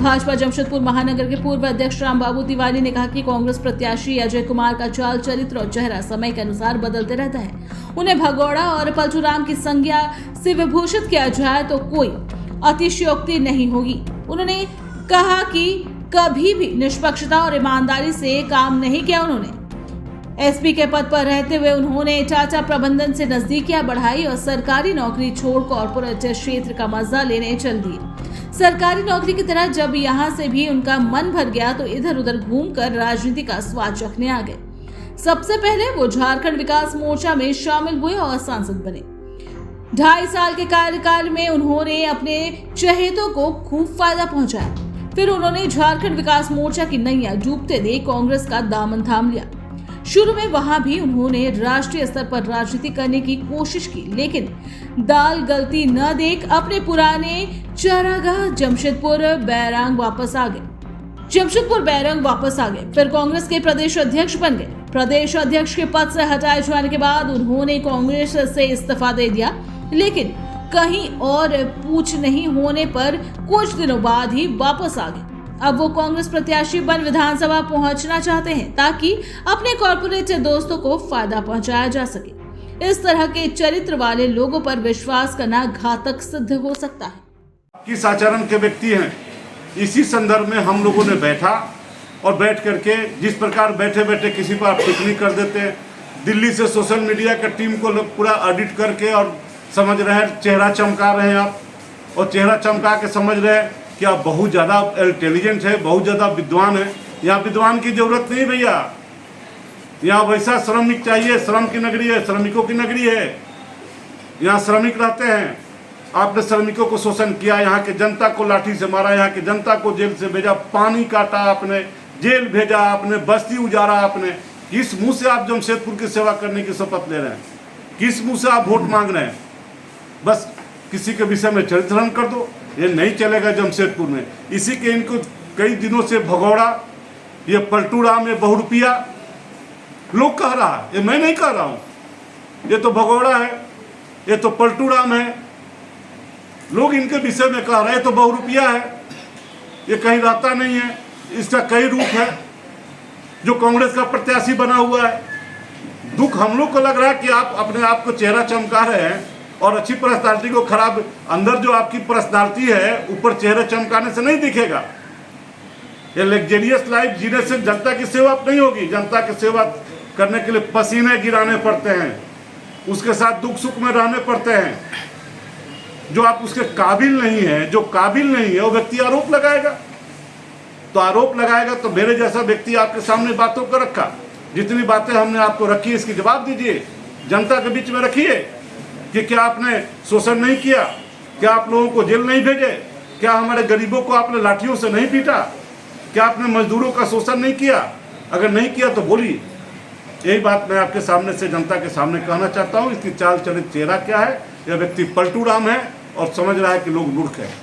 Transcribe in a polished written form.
भाजपा जमशेदपुर महानगर के पूर्व अध्यक्ष रामबाबू तिवारी ने कहा कि कांग्रेस प्रत्याशी अजय कुमार का चाल चरित्र और चेहरा समय के अनुसार बदलते रहता है। उन्हें भगौड़ा और पलटूराम की संज्ञा से विभूषित किया जाए तो कोई अतिशयोक्ति नहीं होगी। उन्होंने कहा कि कभी भी निष्पक्षता और ईमानदारी से काम नहीं किया। उन्होंने एसपी के पद पर रहते हुए उन्होंने टाटा प्रबंधन से नजदीकियां बढ़ाई और सरकारी नौकरी छोड़ कॉर्पोरेट क्षेत्र का मजा लेने चल दिए। सरकारी नौकरी की तरह जब यहां से भी उनका मन भर गया तो इधर उधर घूमकर राजनीति का स्वाद चखने आ गए। सबसे पहले वो झारखंड विकास मोर्चा में शामिल हुए और सांसद बने। 2.5 साल के कार्यकाल में उन्होंने अपने चहेतों को खूब फायदा पहुंचाया। फिर उन्होंने झारखंड विकास मोर्चा की नैया डूबते देख कांग्रेस का दामन थाम लिया। शुरू में वहां भी उन्होंने राष्ट्रीय स्तर पर राजनीति करने की कोशिश की, लेकिन दाल गलती न देख अपने पुराने चारागाह जमशेदपुर बैरंग वापस आ गए। फिर कांग्रेस के प्रदेश अध्यक्ष बन गए। प्रदेश अध्यक्ष के पद से हटाए जाने के बाद उन्होंने कांग्रेस से इस्तीफा दे दिया, लेकिन कहीं और पूछ नहीं होने पर कुछ दिनों बाद ही वापस आ गए। अब वो कांग्रेस प्रत्याशी बन विधानसभा पहुंचना चाहते हैं ताकि अपने कॉर्पोरेट दोस्तों को फायदा पहुंचाया जा सके। इस तरह के चरित्र वाले लोगों पर विश्वास करना घातक सिद्ध हो सकता है। किस आचरण के व्यक्ति हैं, इसी संदर्भ में हम लोगों ने बैठा और बैठ करके जिस प्रकार बैठे बैठे किसी पर टिप्पणी कर देते हैं, दिल्ली से सोशल मीडिया का टीम को पूरा ऑडिट करके और समझ रहे हैं, चेहरा चमका रहे हैं आप, और चेहरा चमका के समझ रहे हैं कि आप बहुत ज़्यादा इंटेलिजेंट है, बहुत ज़्यादा विद्वान है। यहाँ विद्वान की जरूरत नहीं भैया, यहाँ वैसा श्रमिक चाहिए। श्रम की नगरी है, श्रमिकों की नगरी है, यहाँ श्रमिक रहते हैं। आपने श्रमिकों को शोषण किया, यहाँ के जनता को लाठी से मारा, यहाँ की जनता को जेल से भेजा, पानी काटा आपने, जेल भेजा आपने, बस्ती उजाड़ा आपने। किस मुंह से आप जमशेदपुर की सेवा करने की शपथ ले रहे हैं? किस मुंह से आप वोट मांग रहे हैं? बस किसी के विषय में चरित्रहरण कर दो, ये नहीं चलेगा जमशेदपुर में। इसी के इनको कई दिनों से भगौड़ा, ये पलटूराम, ये बहुरुपिया लोग कह रहा है, ये मैं नहीं कह रहा हूँ। ये तो भगौड़ा है, ये तो पलटूराम है, लोग इनके विषय में कह रहे हैं। तो बहुरुपिया है, ये कहीं रहता नहीं है, इसका कई रूप है, जो कांग्रेस का प्रत्याशी बना हुआ है। दुख हम लोग को लग रहा है कि आप अपने आप को चेहरा चमका रहे हैं और अच्छी पर्सनालिटी को खराब, अंदर जो आपकी पर्सनालिटी है ऊपर चेहरे चमकाने से नहीं दिखेगा। ये लग्जरियस लाइफ जीने से जनता की सेवा नहीं होगी। जनता की सेवा करने के लिए पसीने गिराने पड़ते हैं, उसके साथ दुख सुख में रहने पड़ते हैं। जो आप उसके काबिल नहीं है, जो काबिल नहीं है, वो व्यक्ति आरोप लगाएगा। तो आरोप लगाएगा तो मेरे जैसा व्यक्ति आपके सामने बातों को रखा, जितनी बातें हमने आपको रखी इसकी जवाब दीजिए, जनता के बीच में रखिए कि क्या आपने शोषण नहीं किया, क्या आप लोगों को जेल नहीं भेजे, क्या हमारे गरीबों को आपने लाठियों से नहीं पीटा, क्या आपने मजदूरों का शोषण नहीं किया? अगर नहीं किया तो बोलिए। यही बात मैं आपके सामने से जनता के सामने कहना चाहता हूँ। इसकी चाल चरित्र चेहरा क्या है? यह व्यक्ति पलटूराम है और समझ रहा है कि लोग मूर्ख हैं।